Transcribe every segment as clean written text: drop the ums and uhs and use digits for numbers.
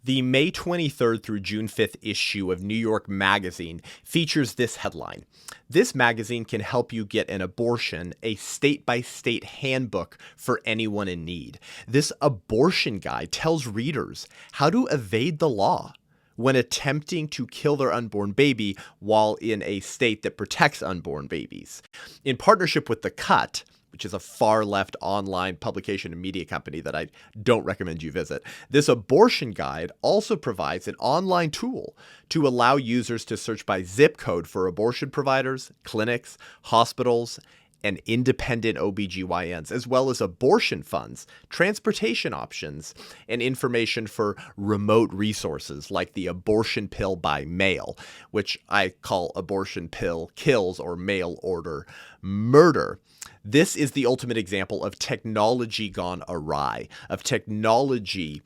The May 23rd through June 5th issue of New York Magazine features this headline. This magazine can help you get an abortion, a state-by-state handbook for anyone in need. This abortion guide tells readers how to evade the law when attempting to kill their unborn baby while in a state that protects unborn babies. In partnership with The Cut, which is a far-left online publication and media company that I don't recommend you visit, this abortion guide also provides an online tool to allow users to search by zip code for abortion providers, clinics, hospitals, and independent OBGYNs, as well as abortion funds, transportation options, and information for remote resources like the abortion pill by mail, which I call abortion pill kills or mail order murder. This is the ultimate example of technology gone awry, of technology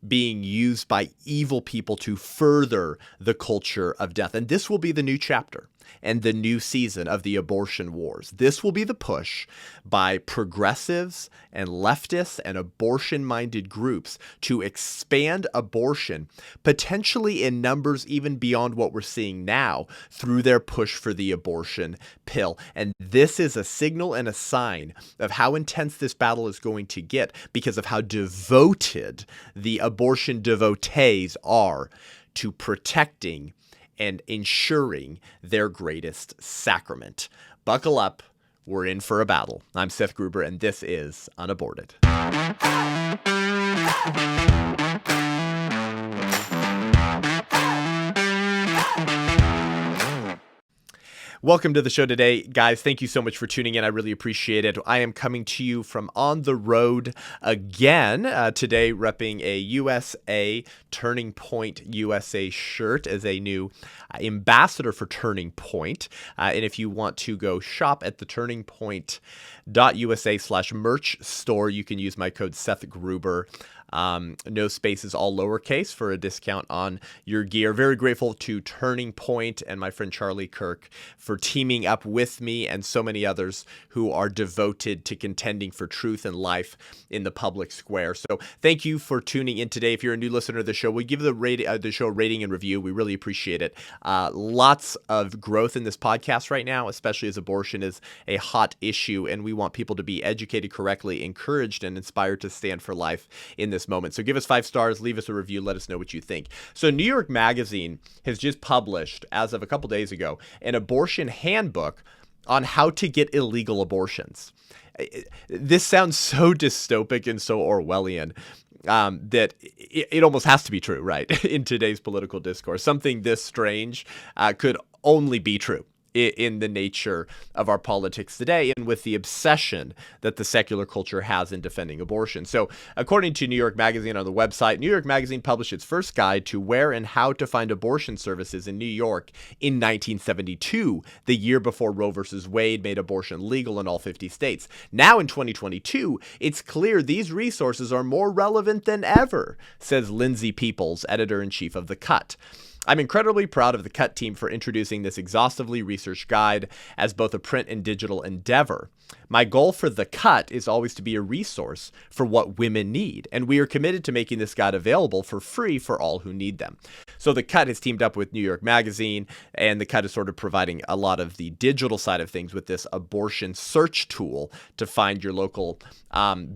being used by evil people to further the culture of death. And this will be the new chapter and the new season of the abortion wars. This will be the push by progressives and leftists and abortion-minded groups to expand abortion, potentially in numbers even beyond what we're seeing now, through their push for the abortion pill. And this is a signal and a sign of how intense this battle is going to get because of how devoted the abortion devotees are to protecting and ensuring their greatest sacrament. Buckle up, we're in for a battle. I'm Seth Gruber, and this is UnAborted. Welcome to the show today, guys. Thank you so much for tuning in. I really appreciate it. I am coming to you from on the road again, today repping a USA Turning Point USA shirt as a new ambassador for Turning Point. And if you want to go shop at the turningpoint.usa/merch store, you can use my code Seth Gruber. No spaces, all lowercase, for a discount on your gear. Very grateful to Turning Point and my friend Charlie Kirk for teaming up with me and so many others who are devoted to contending for truth and life in the public square. So thank you for tuning in today. If you're a new listener to the show, we give the show a rating and review. We really appreciate it. Lots of growth in this podcast right now, especially as abortion is a hot issue, and we want people to be educated correctly, encouraged, and inspired to stand for life in this moment. So give us 5 stars, leave us a review, let us know what you think. So New York Magazine has just published, as of a couple days ago, an abortion handbook on how to get illegal abortions. This sounds so dystopic and so Orwellian that it almost has to be true, right? In today's political discourse, something this strange could only be true in the nature of our politics today and with the obsession that the secular culture has in defending abortion. So according to New York Magazine on the website, New York Magazine published its first guide to where and how to find abortion services in New York in 1972, the year before Roe versus Wade made abortion legal in all 50 states. Now in 2022, it's clear these resources are more relevant than ever, says Lindsay Peoples, editor-in-chief of The Cut. I'm incredibly proud of the Cut team for introducing this exhaustively researched guide as both a print and digital endeavor. My goal for The Cut is always to be a resource for what women need, and we are committed to making this guide available for free for all who need them. So The Cut has teamed up with New York Magazine, and The Cut is sort of providing a lot of the digital side of things with this abortion search tool to find your local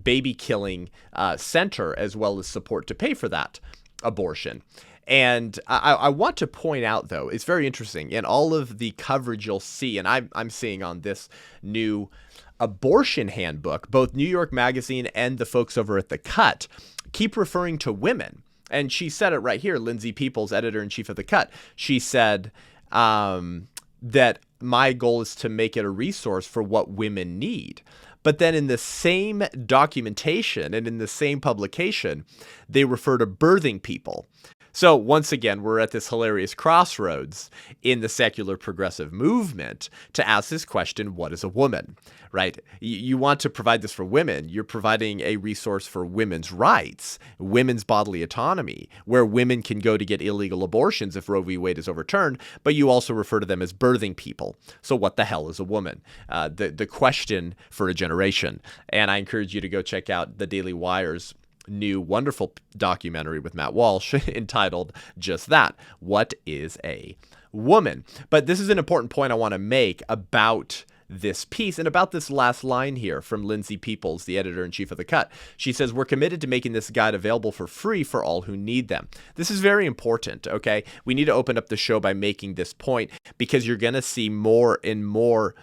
baby killing center, as well as support to pay for that abortion. And I want to point out, though, it's very interesting in all of the coverage you'll see, and I'm seeing on this new abortion handbook, both New York Magazine and the folks over at The Cut keep referring to women. And she said it right here, Lindsay Peoples, editor-in-chief of The Cut. She said that my goal is to make it a resource for what women need. But then in the same documentation and in the same publication, they refer to birthing people. So once again, we're at this hilarious crossroads in the secular progressive movement to ask this question, what is a woman, right? You want to provide this for women. You're providing a resource for women's rights, women's bodily autonomy, where women can go to get illegal abortions if Roe v. Wade is overturned, but you also refer to them as birthing people. So what the hell is a woman? The question for a generation. And I encourage you to go check out the Daily Wire's new wonderful documentary with Matt Walsh entitled just that, What is a Woman? But this is an important point I want to make about this piece and about this last line here from Lindsay Peoples, the editor-in-chief of The Cut. She says, we're committed to making this guide available for free for all who need them. This is very important, okay? We need to open up the show by making this point because you're going to see more and more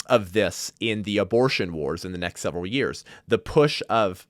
of this in the abortion wars in the next several years. The push of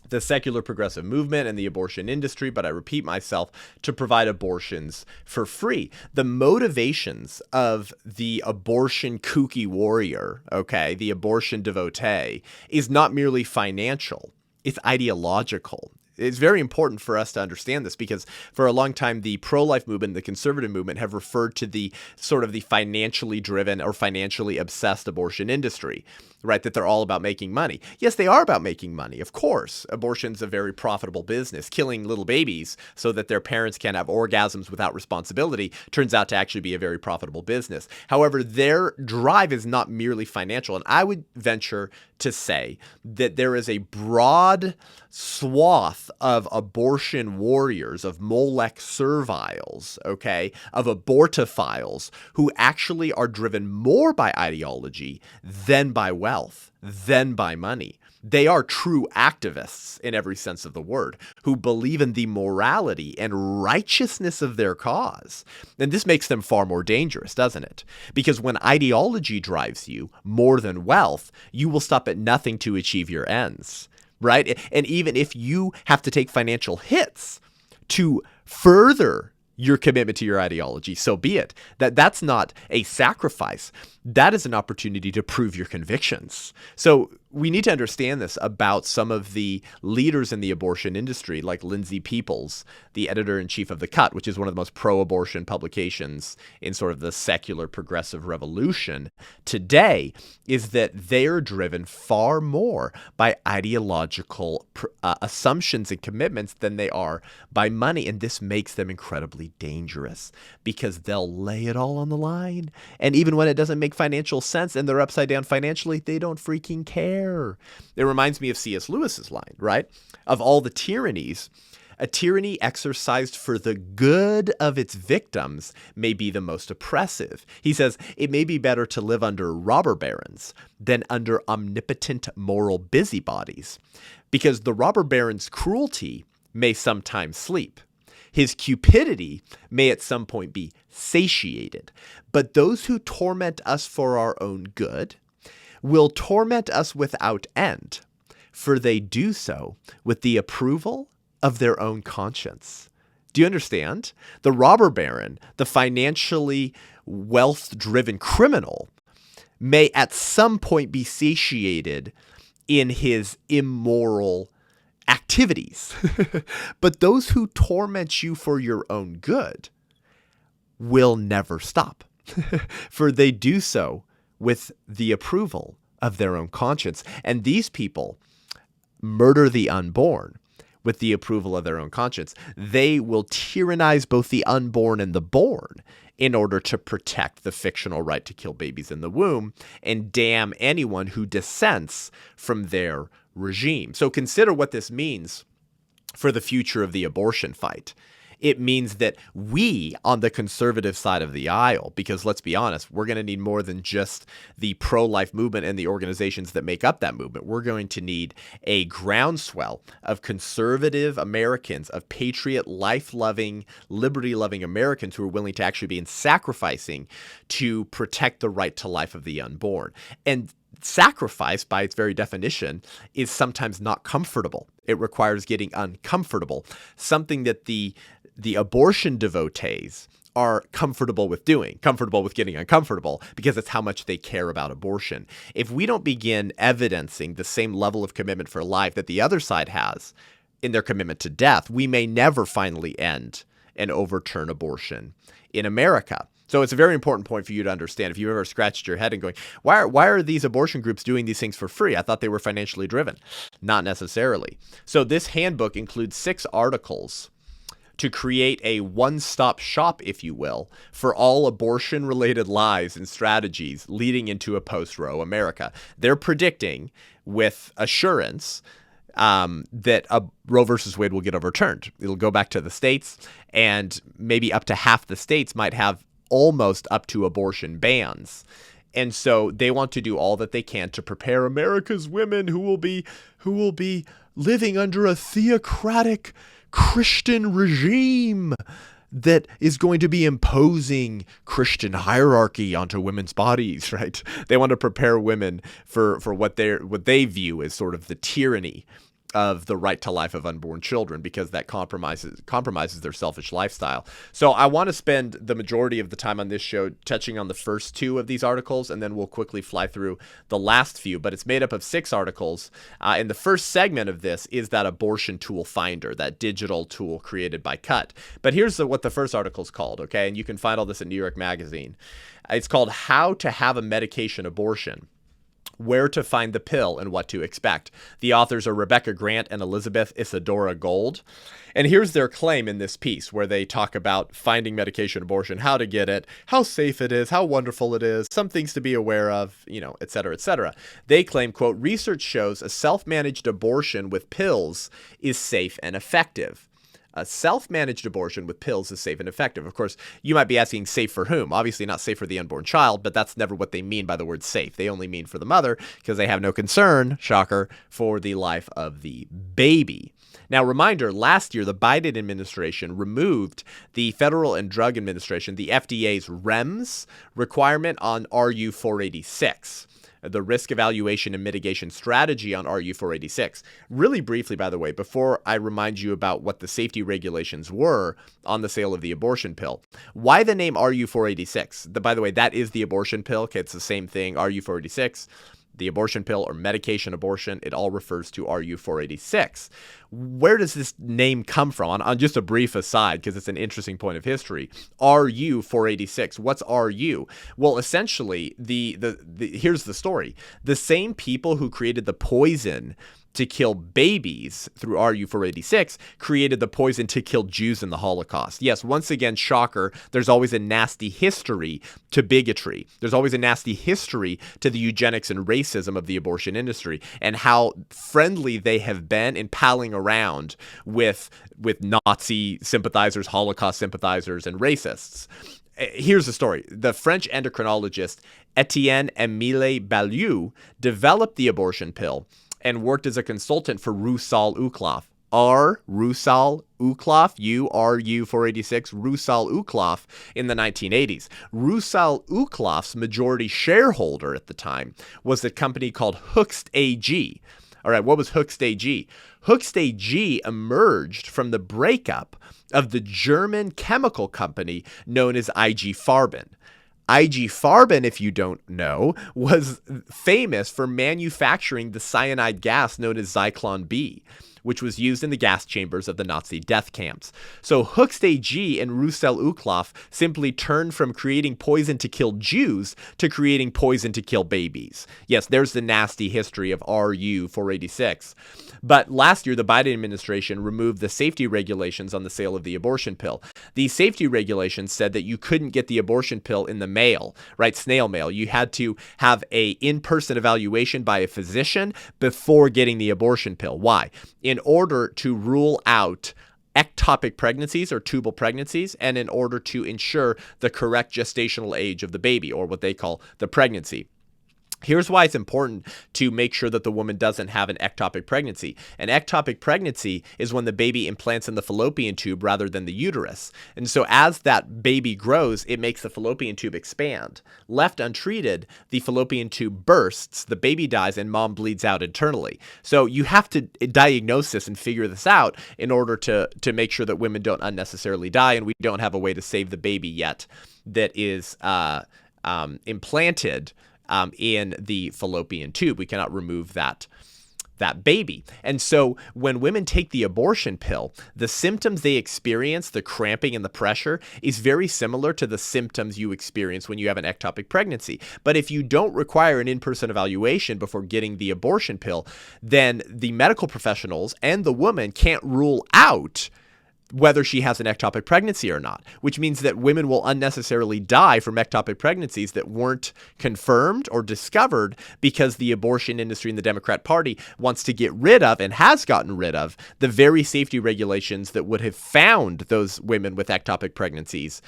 the secular progressive movement and the abortion industry, but I repeat myself, to provide abortions for free. The motivations of the abortion kooky warrior, okay, the abortion devotee, is not merely financial, it's ideological. It's very important for us to understand this because for a long time, the pro-life movement, the conservative movement have referred to the sort of the financially driven or financially obsessed abortion industry, right? That they're all about making money. Yes, they are about making money. Of course, abortion's a very profitable business. Killing little babies so that their parents can have orgasms without responsibility turns out to actually be a very profitable business. However, their drive is not merely financial. And I would venture to say that there is a broad swath of abortion warriors, of Molech serviles, okay, of abortophiles who actually are driven more by ideology than by wealth, than by money. They are true activists in every sense of the word, who believe in the morality and righteousness of their cause. And this makes them far more dangerous, doesn't it? Because when ideology drives you more than wealth, you will stop at nothing to achieve your ends, right? And even if you have to take financial hits to further your commitment to your ideology, so be it. That's not a sacrifice. That is an opportunity to prove your convictions. So we need to understand this about some of the leaders in the abortion industry, like Lindsay Peoples, the editor-in-chief of The Cut, which is one of the most pro-abortion publications in sort of the secular progressive revolution today, is that they're driven far more by ideological assumptions and commitments than they are by money. And this makes them incredibly dangerous because they'll lay it all on the line. And even when it doesn't make financial sense and they're upside down financially, they don't freaking care. It reminds me of C.S. Lewis's line, right? Of all the tyrannies, a tyranny exercised for the good of its victims may be the most oppressive. He says, it may be better to live under robber barons than under omnipotent moral busybodies, because the robber baron's cruelty may sometimes sleep. His cupidity may at some point be satiated, but those who torment us for our own good will torment us without end, for they do so with the approval of their own conscience. Do you understand? The robber baron, the financially wealth-driven criminal, may at some point be satiated in his immoral activities. But those who torment you for your own good will never stop, for they do so with the approval of their own conscience. And these people murder the unborn with the approval of their own conscience. They will tyrannize both the unborn and the born in order to protect the fictional right to kill babies in the womb and damn anyone who dissents from their regime. So consider what this means for the future of the abortion fight. It means that we on the conservative side of the aisle, because let's be honest, we're going to need more than just the pro-life movement and the organizations that make up that movement. We're going to need a groundswell of conservative Americans, of patriot, life-loving, liberty-loving Americans who are willing to actually be sacrificing to protect the right to life of the unborn. And sacrifice, by its very definition, is sometimes not comfortable. It requires getting uncomfortable, something that the abortion devotees are comfortable with doing, comfortable with getting uncomfortable, because it's how much they care about abortion. If we don't begin evidencing the same level of commitment for life that the other side has in their commitment to death, we may never finally end and overturn abortion in America. So it's a very important point for you to understand. If you've ever scratched your head and going, why are these abortion groups doing these things for free? I thought they were financially driven. Not necessarily. So this handbook includes 6 articles to create a one-stop shop, if you will, for all abortion-related lies and strategies leading into a post-Roe America. They're predicting with assurance that Roe versus Wade will get overturned. It'll go back to the states, and maybe up to half the states might have almost up to abortion bans. And so they want to do all that they can to prepare America's women who will be living under a theocratic Christian regime that is going to be imposing Christian hierarchy onto women's bodies, right? They want to prepare women for what they view as sort of the tyranny of the right to life of unborn children, because that compromises their selfish lifestyle. So I want to spend the majority of the time on this show touching on the first two of these articles, and then we'll quickly fly through the last few. But it's made up of 6 articles. And the first segment of this is that abortion tool finder, that digital tool created by Cut. But here's what the first article is called, okay? And you can find all this in New York Magazine. It's called How to Have a Medication Abortion: Where to Find the Pill and What to Expect. The authors are Rebecca Grant and Elizabeth Isadora Gold. And here's their claim in this piece, where they talk about finding medication abortion, how to get it, how safe it is, how wonderful it is, some things to be aware of, et cetera, et cetera. They claim, quote, research shows a self-managed abortion with pills is safe and effective. A self-managed abortion with pills is safe and effective. Of course, you might be asking, safe for whom? Obviously not safe for the unborn child, but that's never what they mean by the word safe. They only mean for the mother, because they have no concern, shocker, for the life of the baby. Now, reminder, last year, the Biden administration removed the Federal and Drug Administration, the FDA's REMS requirement on RU 486. The risk evaluation and mitigation strategy on RU 486. Really briefly, by the way, before I remind you about what the safety regulations were on the sale of the abortion pill, why the name RU 486? By the way, that is the abortion pill. Okay, it's the same thing, RU 486. The abortion pill or medication abortion, it all refers to RU 486. Where does this name come from? On just a brief aside, because it's an interesting point of history. RU 486. What's RU? Well, essentially, here's the story. The same people who created the poison to kill babies through RU 486 created the poison to kill Jews in the Holocaust. Yes, once again, shocker, there's always a nasty history to bigotry. There's always a nasty history to the eugenics and racism of the abortion industry, and how friendly they have been in palling around with Nazi sympathizers, Holocaust sympathizers, and racists. Here's the story. The French endocrinologist Étienne-Émile Ballou developed the abortion pill and worked as a consultant for Roussel Uclof. Roussel Uclof, URU 486, Roussel Uclof in the 1980s. Roussel Uclof's majority shareholder at the time was a company called Hoechst AG. All right, what was Hoechst AG? Hoechst AG emerged from the breakup of the German chemical company known as IG Farben. IG Farben, if you don't know, was famous for manufacturing the cyanide gas known as Zyklon B, which was used in the gas chambers of the Nazi death camps. So Hoechst AG and Roussel Uclof simply turned from creating poison to kill Jews to creating poison to kill babies. Yes, there's the nasty history of RU 486. But last year, the Biden administration removed the safety regulations on the sale of the abortion pill. These safety regulations said that you couldn't get the abortion pill in the mail, right? Snail mail. You had to have a in-person evaluation by a physician before getting the abortion pill. Why? In order to rule out ectopic pregnancies or tubal pregnancies, and in order to ensure the correct gestational age of the baby, or what they call the pregnancy. Here's why it's important to make sure that the woman doesn't have an ectopic pregnancy. An ectopic pregnancy is when the baby implants in the fallopian tube rather than the uterus. And so as that baby grows, it makes the fallopian tube expand. Left untreated, the fallopian tube bursts, the baby dies, and mom bleeds out internally. So you have to diagnose this and figure this out in order to make sure that women don't unnecessarily die, and we don't have a way to save the baby yet that is implanted in the fallopian tube. We cannot remove that baby. And so when women take the abortion pill, the symptoms they experience, the cramping and the pressure, is very similar to the symptoms you experience when you have an ectopic pregnancy. But if you don't require an in-person evaluation before getting the abortion pill, then the medical professionals and the woman can't rule out whether she has an ectopic pregnancy or not, which means that women will unnecessarily die from ectopic pregnancies that weren't confirmed or discovered because the abortion industry in the Democrat Party wants to get rid of and has gotten rid of the very safety regulations that would have found those women with ectopic pregnancies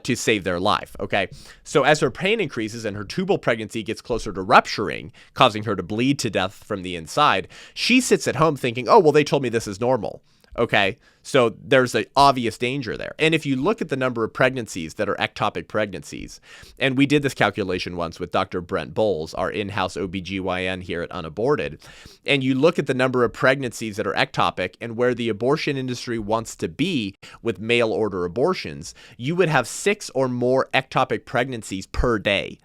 to save their life. Okay, so as her pain increases and her tubal pregnancy gets closer to rupturing, causing her to bleed to death from the inside, she sits at home thinking, oh, well, they told me this is normal. Okay, so there's an obvious danger there. And if you look at the number of pregnancies that are ectopic pregnancies, and we did this calculation once with Dr. Brent Bowles, our in-house OBGYN here at UnAborted, and you look at the number of pregnancies that are ectopic and where the abortion industry wants to be with mail order abortions, you would have 6 or more ectopic pregnancies per day.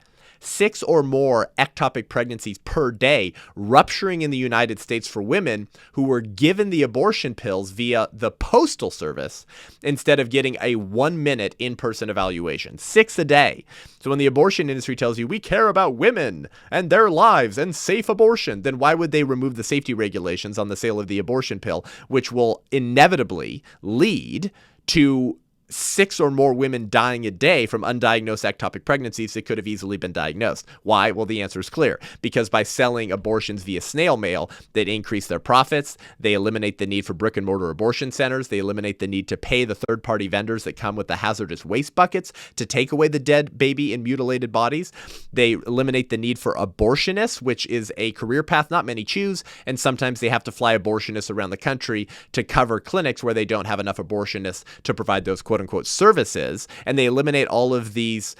6 or more ectopic pregnancies per day rupturing in the United States for women who were given the abortion pills via the postal service instead of getting a 1-minute in-person evaluation. 6 a day. So when the abortion industry tells you we care about women and their lives and safe abortion, then why would they remove the safety regulations on the sale of the abortion pill, which will inevitably lead to 6 or more women dying a day from undiagnosed ectopic pregnancies that could have easily been diagnosed? Why? Well, the answer is clear. Because by selling abortions via snail mail, they increase their profits. They eliminate the need for brick and mortar abortion centers. They eliminate the need to pay the third-party vendors that come with the hazardous waste buckets to take away the dead baby and mutilated bodies. They eliminate the need for abortionists, which is a career path not many choose, and sometimes they have to fly abortionists around the country to cover clinics where they don't have enough abortionists to provide those quote-unquote services, and they eliminate all of these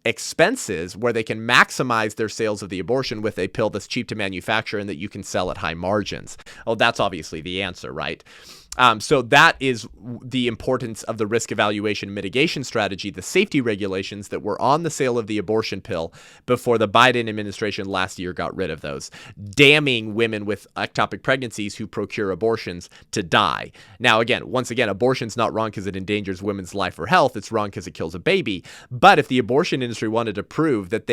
expenses where they can maximize their sales of the abortion with a pill that's cheap to manufacture and that you can sell at high margins. Oh, that's obviously the answer, right? So that is the importance of the risk evaluation mitigation strategy, the safety regulations that were on the sale of the abortion pill before the Biden administration last year got rid of those, damning women with ectopic pregnancies who procure abortions to die. Now, once again, abortion's not wrong because it endangers women's life or health. It's wrong because it kills a baby. But if the abortion industry wanted to prove that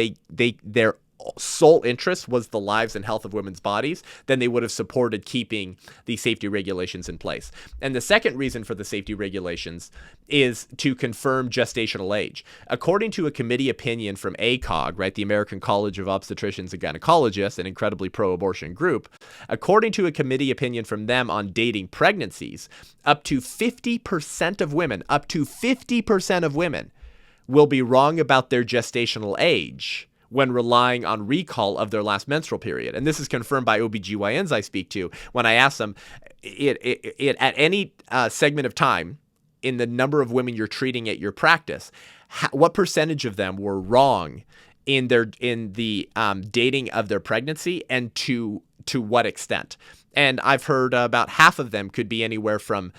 their sole interest was the lives and health of women's bodies, then they would have supported keeping the safety regulations in place. And the second reason for the safety regulations is to confirm gestational age. According to a committee opinion from ACOG, right, the American College of Obstetricians and Gynecologists, an incredibly pro-abortion group, according to a committee opinion from them on dating pregnancies, up to 50% of women will be wrong about their gestational age when relying on recall of their last menstrual period. And this is confirmed by OBGYNs I speak to when I ask them, at any segment of time in the number of women you're treating at your practice, what percentage of them were wrong in the dating of their pregnancy, and to what extent? And I've heard about half of them could be anywhere from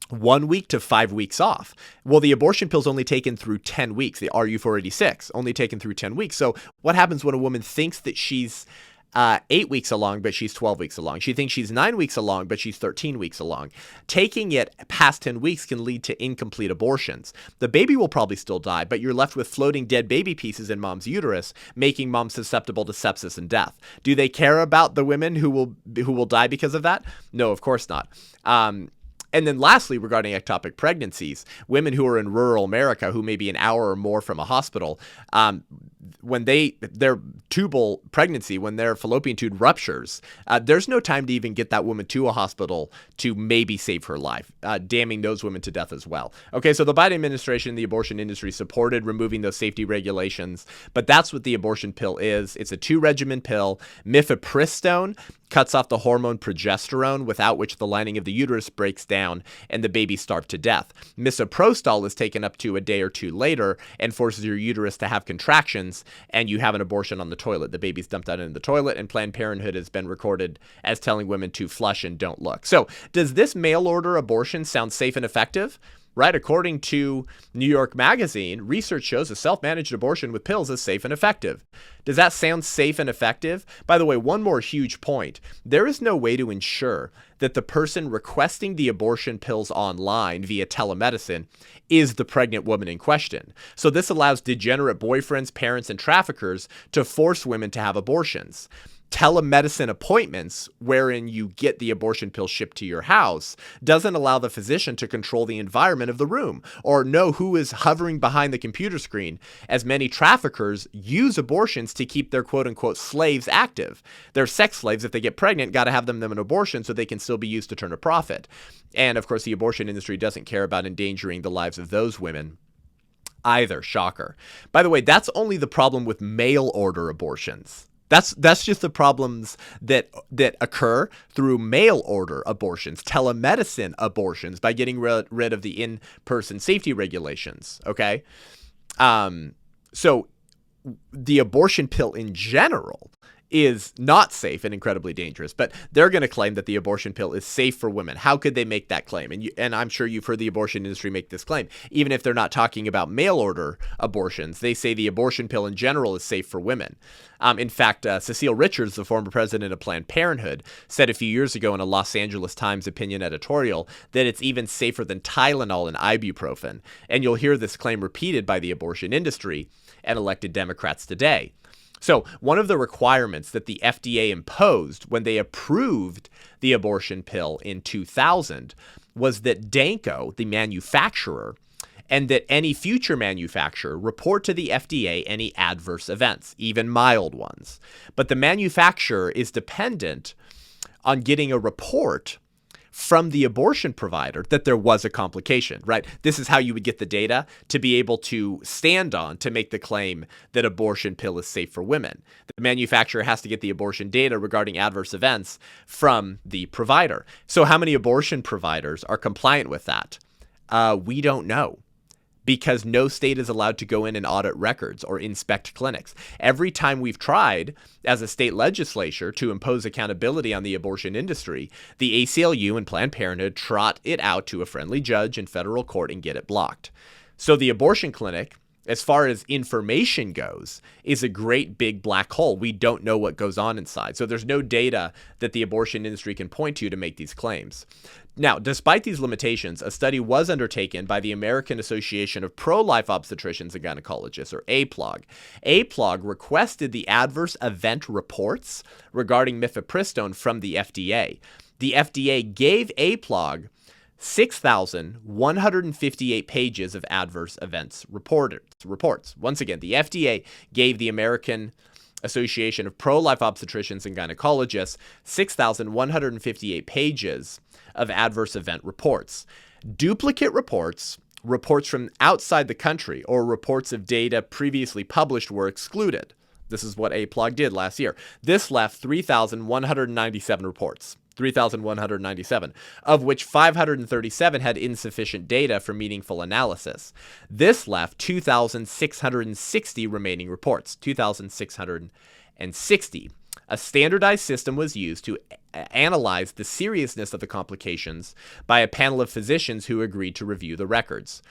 1 week to 5 weeks off. Well, the abortion pill's only taken through 10 weeks. The RU486 only taken through 10 weeks. So what happens when a woman thinks that she's 8 weeks along, but she's 12 weeks along? She thinks she's 9 weeks along, but she's 13 weeks along. Taking it past 10 weeks can lead to incomplete abortions. The baby will probably still die, but you're left with floating dead baby pieces in mom's uterus, making mom susceptible to sepsis and death. Do they care about the women who will die because of that? No, of course not. And then lastly, regarding ectopic pregnancies, women who are in rural America who may be an hour or more from a hospital, when their tubal pregnancy, when their fallopian tube ruptures, there's no time to even get that woman to a hospital to maybe save her life, damning those women to death as well. Okay, so the Biden administration, the abortion industry supported removing those safety regulations, but that's what the abortion pill is. It's a 2-regimen pill. Mifepristone cuts off the hormone progesterone, without which the lining of the uterus breaks down and the baby starved to death. Misoprostol is taken up to a day or two later and forces your uterus to have contractions, and you have an abortion on the toilet. The baby's dumped out into the toilet, and Planned Parenthood has been recorded as telling women to flush and don't look. So does this mail order abortion sound safe and effective? Right, according to New York Magazine, research shows a self-managed abortion with pills is safe and effective. Does that sound safe and effective? By the way, one more huge point. There is no way to ensure that the person requesting the abortion pills online via telemedicine is the pregnant woman in question. So this allows degenerate boyfriends, parents, and traffickers to force women to have abortions. telemedicine appointments, wherein you get the abortion pill shipped to your house, doesn't allow the physician to control the environment of the room or know who is hovering behind the computer screen, as many traffickers use abortions to keep their quote-unquote slaves active. They're sex slaves. If they get pregnant, got to have them an abortion so they can still be used to turn a profit. And of course, the abortion industry doesn't care about endangering the lives of those women either. Shocker. By the way, that's only the problem with mail order abortions. That's just the problems that occur through mail order abortions, telemedicine abortions, by getting rid of the in-person safety regulations. Okay, so the abortion pill in general is not safe and incredibly dangerous, but they're going to claim that the abortion pill is safe for women. How could they make that claim? And I'm sure you've heard the abortion industry make this claim. Even if they're not talking about mail order abortions, they say the abortion pill in general is safe for women. In fact, Cecile Richards, the former president of Planned Parenthood, said a few years ago in a Los Angeles Times opinion editorial that it's even safer than Tylenol and ibuprofen. And you'll hear this claim repeated by the abortion industry and elected Democrats today. So one of the requirements that the FDA imposed when they approved the abortion pill in 2000 was that Danco, the manufacturer, and that any future manufacturer report to the FDA any adverse events, even mild ones. But the manufacturer is dependent on getting a report from the abortion provider that there was a complication, right? This is how you would get the data to be able to stand on to make the claim that abortion pill is safe for women. The manufacturer has to get the abortion data regarding adverse events from the provider. So how many abortion providers are compliant with that? We don't know, because no state is allowed to go in and audit records or inspect clinics. Every time we've tried as a state legislature to impose accountability on the abortion industry, the ACLU and Planned Parenthood trot it out to a friendly judge in federal court and get it blocked. So the abortion clinic, as far as information goes, is a great big black hole. We don't know what goes on inside. So there's no data that the abortion industry can point to make these claims. Now, despite these limitations, a study was undertaken by the American Association of Pro-Life Obstetricians and Gynecologists, or APLOG. APLOG requested the adverse event reports regarding mifepristone from the FDA. The FDA gave APLOG 6,158 pages of adverse events reports. Once again, the FDA gave the American Association of Pro-Life Obstetricians and Gynecologists 6,158 pages of adverse event reports. Duplicate reports from outside the country, or reports of data previously published, were excluded. This is what APLOG did last year. This left 3,197 reports. 3,197, of which 537 had insufficient data for meaningful analysis. This left 2,660 remaining reports, 2,660. A standardized system was used to analyze the seriousness of the complications by a panel of physicians who agreed to review the records.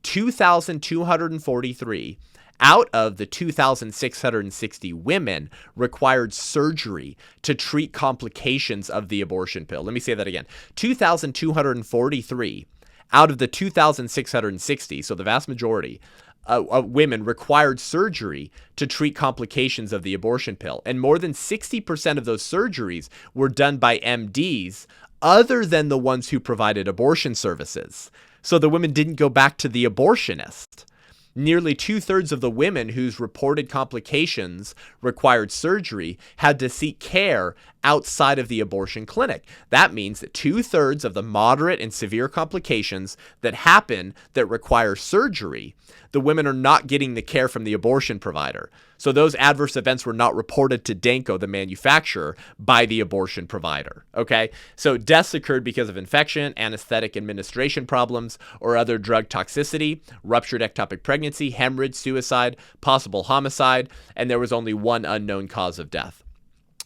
2,243 out of the 2,660 women required surgery to treat complications of the abortion pill. Let me say that again. 2,243 out of the 2,660, so the vast majority of women, required surgery to treat complications of the abortion pill. And more than 60% of those surgeries were done by MDs other than the ones who provided abortion services. So the women didn't go back to the abortionist. Nearly 2/3 of the women whose reported complications required surgery had to seek care outside of the abortion clinic. That means that 2/3 of the moderate and severe complications that happen that require surgery, the women are not getting the care from the abortion provider. So those adverse events were not reported to Danco, the manufacturer, by the abortion provider. Okay? So deaths occurred because of infection, anesthetic administration problems, or other drug toxicity, ruptured ectopic pregnancy, hemorrhage, suicide, possible homicide, and there was only one unknown cause of death.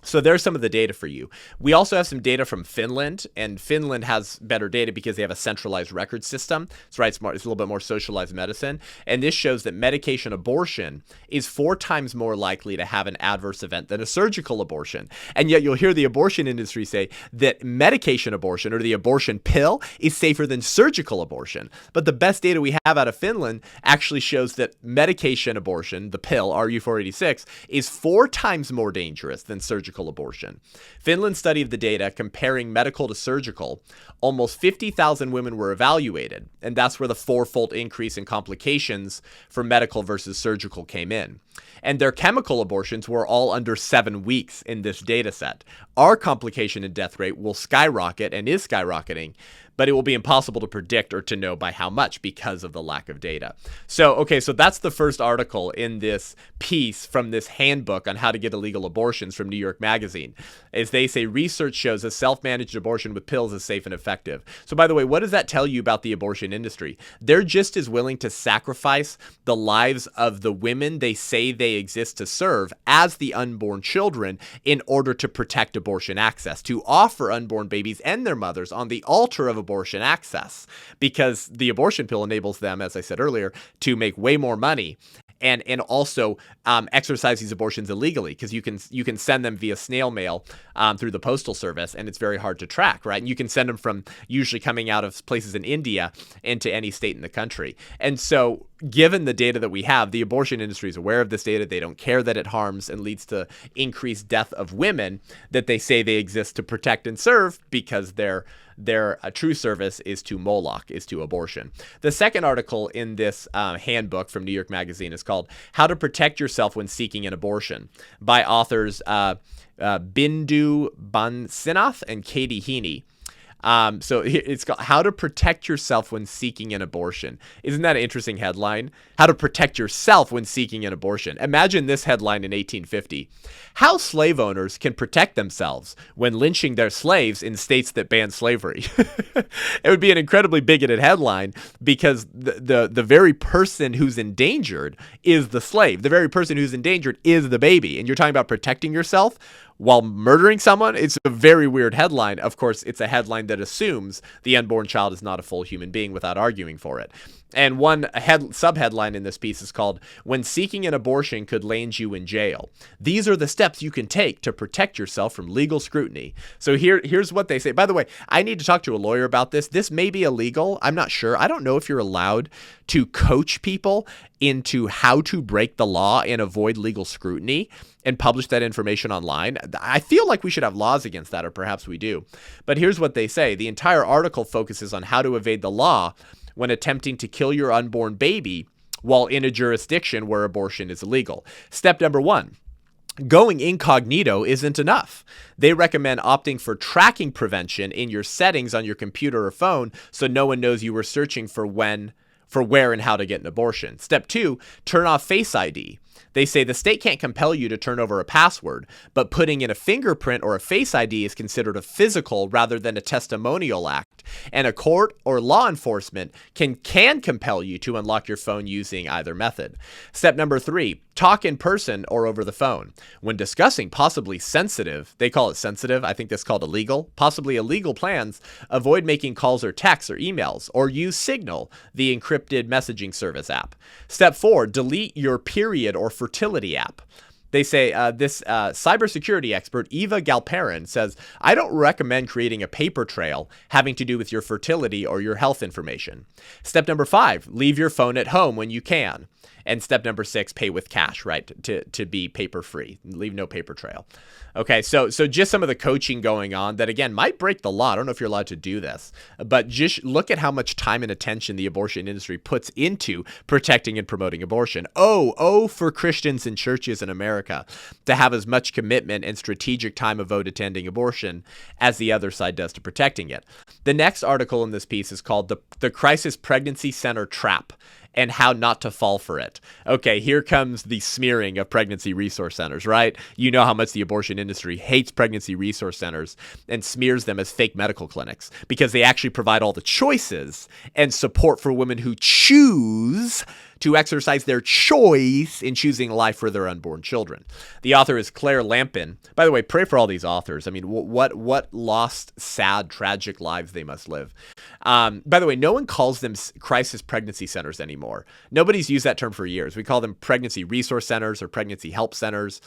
So there's some of the data for you. We also have some data from Finland, and Finland has better data because they have a centralized record system. It's right, it's a little bit more socialized medicine. And this shows that medication abortion is 4 times more likely to have an adverse event than a surgical abortion. And yet you'll hear the abortion industry say that medication abortion, or the abortion pill, is safer than surgical abortion. But the best data we have out of Finland actually shows that medication abortion, the pill, RU486, is 4 times more dangerous than surgical surgical abortion. Finland's study of the data comparing medical to surgical, almost 50,000 women were evaluated, and that's where the fourfold increase in complications for medical versus surgical came in. And their chemical abortions were all under 7 weeks in this data set. Our complication and death rate will skyrocket and is skyrocketing, but it will be impossible to predict or to know by how much because of the lack of data. So that's the first article in this piece from this handbook on how to get illegal abortions from New York Magazine. As they say, research shows a self-managed abortion with pills is safe and effective. So by the way, what does that tell you about the abortion industry? They're just as willing to sacrifice the lives of the women they say they exist to serve as the unborn children in order to protect abortion access, to offer unborn babies and their mothers on the altar of abortion access, because the abortion pill enables them, as I said earlier, to make way more money and also exercise these abortions illegally, because you can send them via snail mail through the postal service, and it's very hard to track, right? And you can send them from usually coming out of places in India into any state in the country. And so given the data that we have, the abortion industry is aware of this data. They don't care that it harms and leads to increased death of women that they say they exist to protect and serve, because their true service is to Moloch, is to abortion. The second article in this handbook from New York Magazine is called How to Protect Yourself When Seeking an Abortion, by authors Bindu Bansinath and Katie Heaney. So it's called How to Protect Yourself When Seeking an Abortion. Isn't that an interesting headline? How to protect yourself when seeking an abortion. Imagine this headline in 1850. How slave owners can protect themselves when lynching their slaves in states that ban slavery. It would be an incredibly bigoted headline, because the very person who's endangered is the slave. The very person who's endangered is the baby. And you're talking about protecting yourself while murdering someone? It's a very weird headline. Of course, it's a headline that assumes the unborn child is not a full human being without arguing for it. And one subheadline in this piece is called When Seeking an Abortion Could Land You in Jail. These are the steps you can take to protect yourself from legal scrutiny. So here's what they say. By the way, I need to talk to a lawyer about this. This may be illegal. I'm not sure. I don't know if you're allowed to coach people into how to break the law and avoid legal scrutiny and publish that information online. I feel like we should have laws against that, or perhaps we do. But here's what they say. The entire article focuses on how to evade the law when attempting to kill your unborn baby while in a jurisdiction where abortion is illegal. Step number 1. Going incognito isn't enough. They recommend opting for tracking prevention in your settings on your computer or phone so no one knows you were searching for where and how to get an abortion. Step 2, turn off Face ID. They say the state can't compel you to turn over a password, but putting in a fingerprint or a Face ID is considered a physical rather than a testimonial act, and a court or law enforcement can compel you to unlock your phone using either method. Step number 3, talk in person or over the phone. When discussing possibly sensitive, they call it sensitive, I think that's called illegal, possibly illegal plans, avoid making calls or texts or emails, or use Signal, the encrypted messaging service app. Step 4, delete your period or fertility app. They say this cybersecurity expert, Eva Galperin, says, I don't recommend creating a paper trail having to do with your fertility or your health information. Step number 5, leave your phone at home when you can. And step number 6, pay with cash, right? To be paper free, leave no paper trail. Okay, so just some of the coaching going on that, again, might break the law. I don't know if you're allowed to do this, but just look at how much time and attention the abortion industry puts into protecting and promoting abortion. Oh, for Christians and churches in America to have as much commitment and strategic time of vote attending abortion as the other side does to protecting it. The next article in this piece is called The Crisis Pregnancy Center Trap and How Not to Fall for It. Okay, here comes the smearing of pregnancy resource centers, right? You know how much the abortion industry hates pregnancy resource centers and smears them as fake medical clinics because they actually provide all the choices and support for women who choose to exercise their choice in choosing life for their unborn children. The author is Claire Lampin. By the way, pray for all these authors. I mean, what lost, sad, tragic lives they must live. By the way, no one calls them crisis pregnancy centers anymore. Nobody's used that term for years. We call them pregnancy resource centers or pregnancy help centers.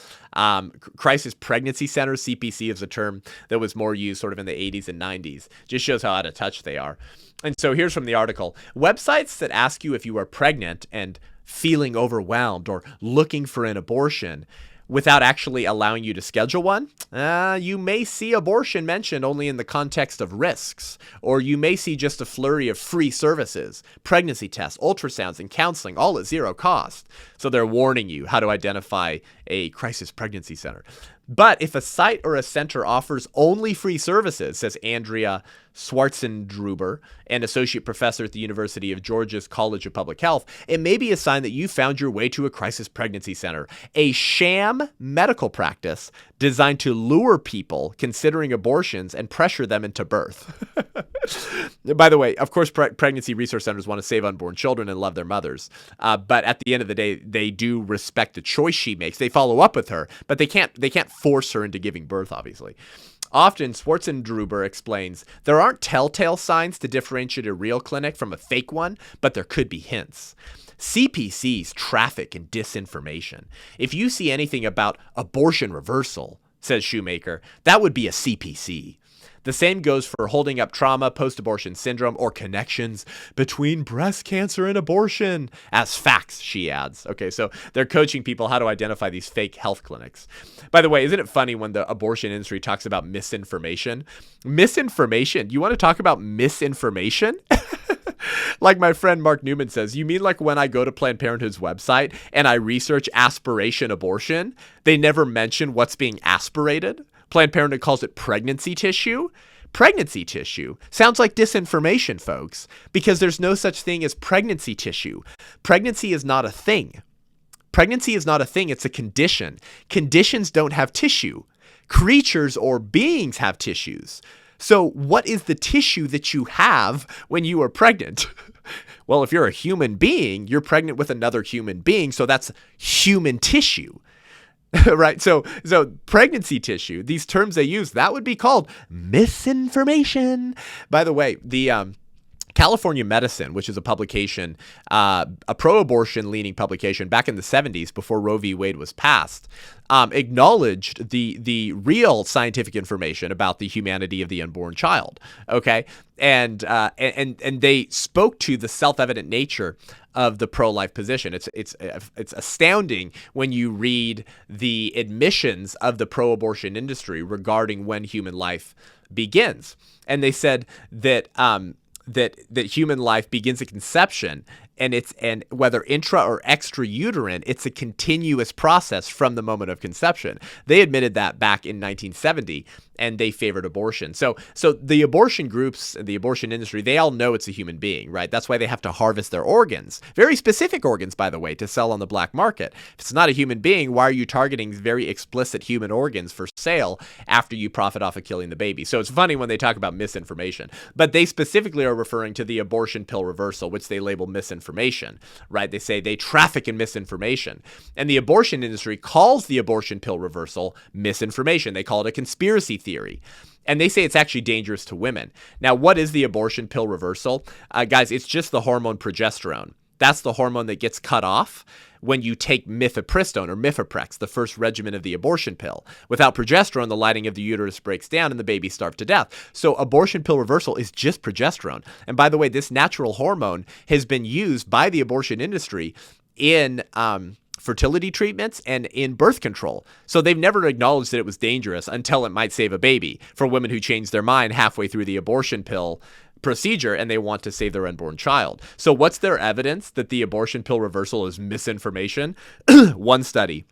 Crisis pregnancy centers, CPC, is a term that was more used sort of in the 80s and 90s. Just shows how out of touch they are. And so here's from the article. Websites that ask you if you are pregnant and feeling overwhelmed or looking for an abortion without actually allowing you to schedule one, you may see abortion mentioned only in the context of risks, or you may see just a flurry of free services, pregnancy tests, ultrasounds, and counseling, all at zero cost. So they're warning you how to identify a crisis pregnancy center. But if a site or a center offers only free services, says Andrea Gruber, an associate professor at the University of Georgia's College of Public Health, it may be a sign that you found your way to a crisis pregnancy center, a sham medical practice designed to lure people considering abortions and pressure them into birth. By the way, of course, pregnancy resource centers want to save unborn children and love their mothers. But at the end of the day, they do respect the choice she makes. They follow up with her, but they can't force her into giving birth, obviously. Often, Gruber explains, there aren't telltale signs to differentiate a real clinic from a fake one, but there could be hints. CPCs traffic in disinformation. If you see anything about abortion reversal, says Shoemaker, that would be a CPC. The same goes for holding up trauma, post-abortion syndrome, or connections between breast cancer and abortion as facts, she adds. Okay, so they're coaching people how to identify these fake health clinics. By the way, isn't it funny when the abortion industry talks about misinformation? Misinformation? You want to talk about misinformation? Like my friend Mark Newman says, you mean like when I go to Planned Parenthood's website and I research aspiration abortion, they never mention what's being aspirated? Planned Parenthood calls it pregnancy tissue. Pregnancy tissue sounds like disinformation, folks, because there's no such thing as pregnancy tissue. Pregnancy is not a thing. Pregnancy is not a thing. It's a condition. Conditions don't have tissue. Creatures or beings have tissues. So what is the tissue that you have when you are pregnant? Well, if you're a human being, you're pregnant with another human being. So that's human tissue. Right. So pregnancy tissue, these terms they use, that would be called misinformation. By the way, the California Medicine, which is a publication, a pro-abortion leaning publication back in the 70s before Roe v. Wade was passed, acknowledged the real scientific information about the humanity of the unborn child. Okay. And they spoke to the self-evident nature of the pro-life position. It's astounding when you read the admissions of the pro-abortion industry regarding when human life begins. And they said that that human life begins at conception, and whether intra or extrauterine, it's a continuous process from the moment of conception. They admitted that back in 1970, and they favored abortion. So the abortion groups, the abortion industry, they all know it's a human being, right? That's why they have to harvest their organs, very specific organs, by the way, to sell on the black market. If it's not a human being, why are you targeting very explicit human organs for sale after you profit off of killing the baby? So it's funny when they talk about misinformation, but they specifically are referring to the abortion pill reversal, which they label misinformation, right? They say they traffic in misinformation. And the abortion industry calls the abortion pill reversal misinformation. They call it a conspiracy theory. And they say it's actually dangerous to women. Now, what is the abortion pill reversal? Guys, it's just the hormone progesterone. That's the hormone that gets cut off when you take mifepristone or Mifeprex, the first regimen of the abortion pill. Without progesterone, the lining of the uterus breaks down and the baby starves to death. So abortion pill reversal is just progesterone. And by the way, this natural hormone has been used by the abortion industry in fertility treatments and in birth control. So they've never acknowledged that it was dangerous until it might save a baby for women who change their mind halfway through the abortion pill procedure and they want to save their unborn child. So what's their evidence that the abortion pill reversal is misinformation? One study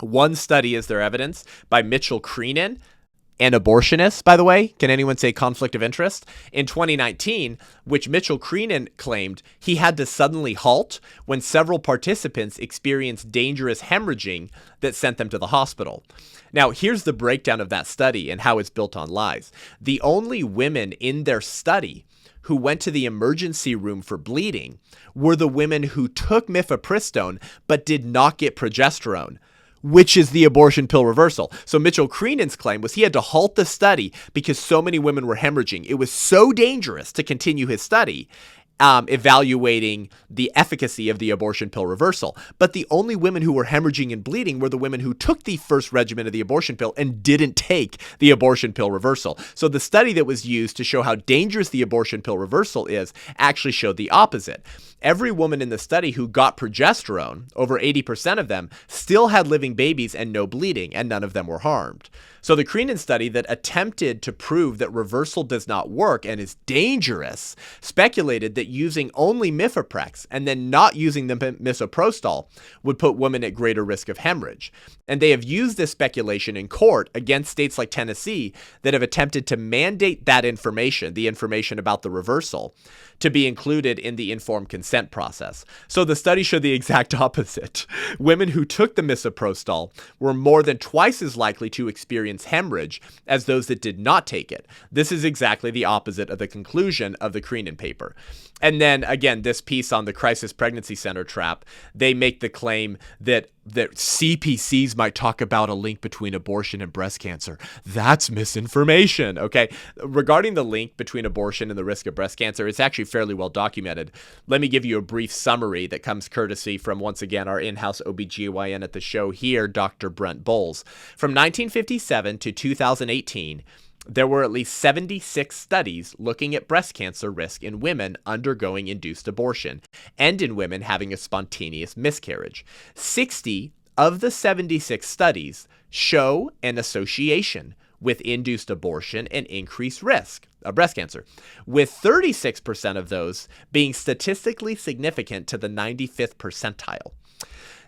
is their evidence by Mitchell Creenan, an abortionist, by the way. Can anyone say conflict of interest? In 2019, which Mitchell Creenan claimed he had to suddenly halt when several participants experienced dangerous hemorrhaging that sent them to the hospital. Now, here's the breakdown of that study and how it's built on lies. The only women in their study who went to the emergency room for bleeding were the women who took mifepristone but did not get progesterone, which is the abortion pill reversal. So Mitchell Creenan's claim was he had to halt the study because so many women were hemorrhaging. It was so dangerous to continue his study, evaluating the efficacy of the abortion pill reversal. But the only women who were hemorrhaging and bleeding were the women who took the first regimen of the abortion pill and didn't take the abortion pill reversal. So the study that was used to show how dangerous the abortion pill reversal is actually showed the opposite. every woman in the study who got progesterone, over 80% of them, still had living babies and no bleeding, and none of them were harmed. So the Creenan study that attempted to prove that reversal does not work and is dangerous speculated that using only mifeprex and then not using the misoprostol would put women at greater risk of hemorrhage. And they have used this speculation in court against states like Tennessee that have attempted to mandate that information, the information about the reversal, to be included in the informed consent process. So the study showed the exact opposite. Women who took the misoprostol were more than twice as likely to experience hemorrhage as those that did not take it. This is exactly the opposite of the conclusion of the Creenan paper. And then again, this piece on the crisis pregnancy center trap, they make the claim that CPCs might talk about a link between abortion and breast cancer. That's misinformation, okay? Regarding the link between abortion and the risk of breast cancer, it's actually fairly well documented. Let me give you a brief summary that comes courtesy from, once again, our in-house OBGYN at the show here, Dr. Brent Bowles. From 1957 to 2018, there were at least 76 studies looking at breast cancer risk in women undergoing induced abortion and in women having a spontaneous miscarriage. 60 of the 76 studies show an association with induced abortion and increased risk of breast cancer, with 36% of those being statistically significant to the 95th percentile.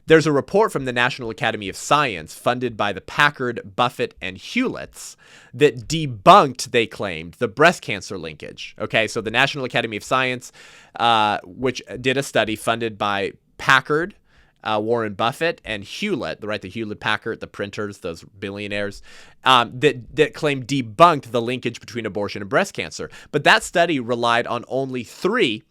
There's a report from the National Academy of Science funded by the Packard, Buffett, and Hewletts that debunked, they claimed, the breast cancer linkage. Okay, so the National Academy of Science, which did a study funded by Packard, Warren Buffett, and Hewlett, the Hewlett-Packard, the printers, those billionaires, that claimed debunked the linkage between abortion and breast cancer. But that study relied on only three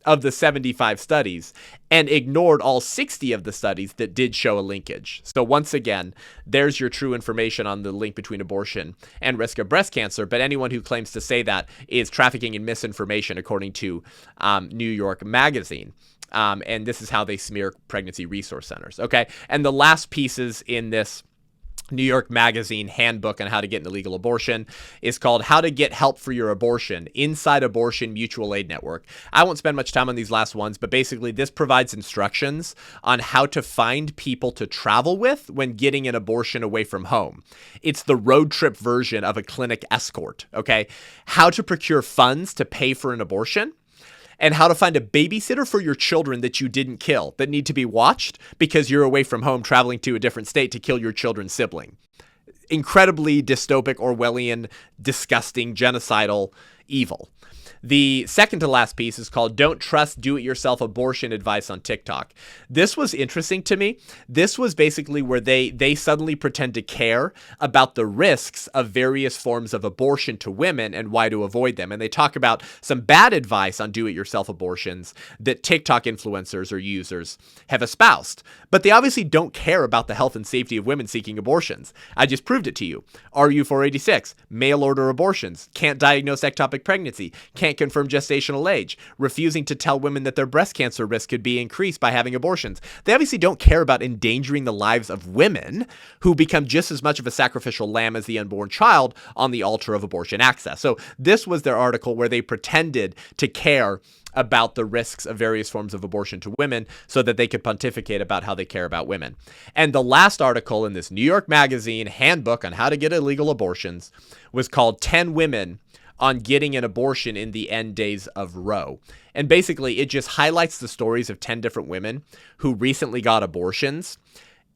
of the 75 studies and ignored all 60 of the studies that did show a linkage. So once again, there's your true information on the link between abortion and risk of breast cancer. But anyone who claims to say that is trafficking in misinformation, according to New York Magazine. And this is how they smear pregnancy resource centers. Okay. And the last pieces in this New York Magazine handbook on how to get an illegal abortion is called How to Get Help for Your Abortion Inside Abortion Mutual Aid Network. I won't spend much time on these last ones, but basically this provides instructions on how to find people to travel with when getting an abortion away from home. It's the road trip version of a clinic escort, okay? How to procure funds to pay for an abortion, and how to find a babysitter for your children that you didn't kill, that need to be watched because you're away from home traveling to a different state to kill your children's sibling. Incredibly dystopic, Orwellian, disgusting, genocidal evil. The second to last piece is called Don't Trust Do-It-Yourself Abortion Advice on TikTok. This was interesting to me. This was basically where they suddenly pretend to care about the risks of various forms of abortion to women and why to avoid them. And they talk about some bad advice on do-it-yourself abortions that TikTok influencers or users have espoused. But they obviously don't care about the health and safety of women seeking abortions. I just proved it to you. RU486, mail order abortions, can't diagnose ectopic pregnancy, can't confirm gestational age, refusing to tell women that their breast cancer risk could be increased by having abortions. They obviously don't care about endangering the lives of women who become just as much of a sacrificial lamb as the unborn child on the altar of abortion access. So this was their article where they pretended to care about the risks of various forms of abortion to women so that they could pontificate about how they care about women. And the last article in this New York Magazine handbook on how to get illegal abortions was called 10 Women on Getting an Abortion in the End Days of Roe. And basically, it just highlights the stories of 10 different women who recently got abortions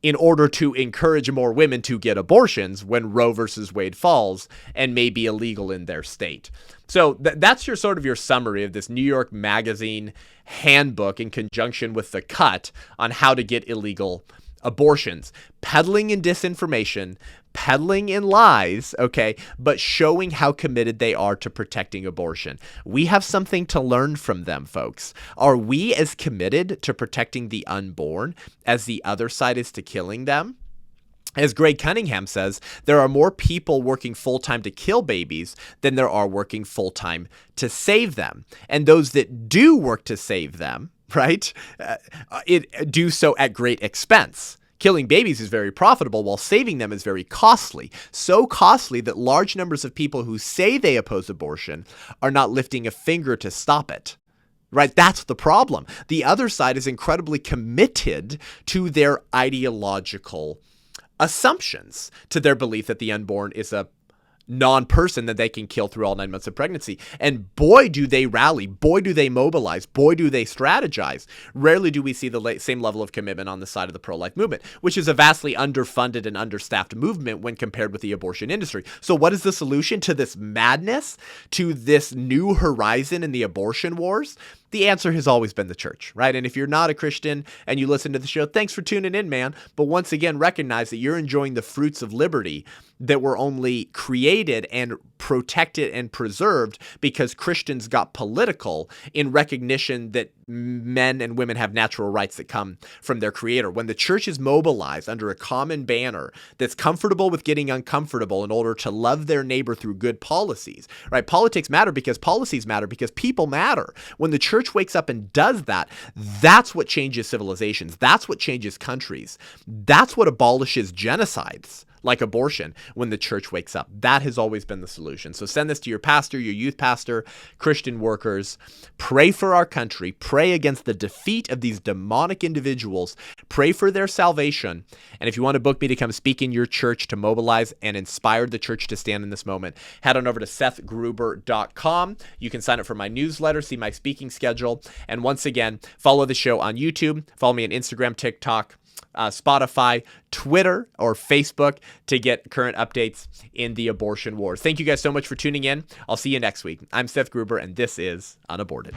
in order to encourage more women to get abortions when Roe versus Wade falls and may be illegal in their state. So that's your sort of your summary of this New York Magazine handbook in conjunction with the cut on how to get illegal abortions, peddling in disinformation, peddling in lies, okay, but showing how committed they are to protecting abortion. We have something to learn from them, folks. Are we as committed to protecting the unborn as the other side is to killing them? As Greg Cunningham says, there are more people working full-time to kill babies than there are working full-time to save them. And those that do work to save them, right, do so at great expense. Killing babies is very profitable, while saving them is very costly. So costly that large numbers of people who say they oppose abortion are not lifting a finger to stop it. right? That's the problem. The other side is incredibly committed to their ideological assumptions, to their belief that the unborn is a non-person that they can kill through all 9 months of pregnancy. And boy, do they rally. Boy, do they mobilize. Boy, do they strategize. Rarely do we see the same level of commitment on the side of the pro-life movement, which is a vastly underfunded and understaffed movement when compared with the abortion industry. So what is the solution to this madness, to this new horizon in the abortion wars? The answer has always been the church, right? And if you're not a Christian and you listen to the show, thanks for tuning in, man. But once again, recognize that you're enjoying the fruits of liberty that were only created and protected and preserved because Christians got political in recognition that men and women have natural rights that come from their creator. When the church is mobilized under a common banner that's comfortable with getting uncomfortable in order to love their neighbor through good policies, right? Politics matter because policies matter because people matter. When the church wakes up and does that, that's what changes civilizations. That's what changes countries. That's what abolishes genocides like abortion when the church wakes up. That has always been the solution. So send this to your pastor, your youth pastor, Christian workers. Pray for our country. Pray against the defeat of these demonic individuals. Pray for their salvation. And if you want to book me to come speak in your church to mobilize and inspire the church to stand in this moment, head on over to SethGruber.com. You can sign up for my newsletter, see my speaking schedule. And once again, follow the show on YouTube. Follow me on Instagram, TikTok, Spotify, Twitter, or Facebook to get current updates in the abortion wars. Thank you guys so much for tuning in. I'll see you next week. I'm Seth Gruber, and this is Unaborted.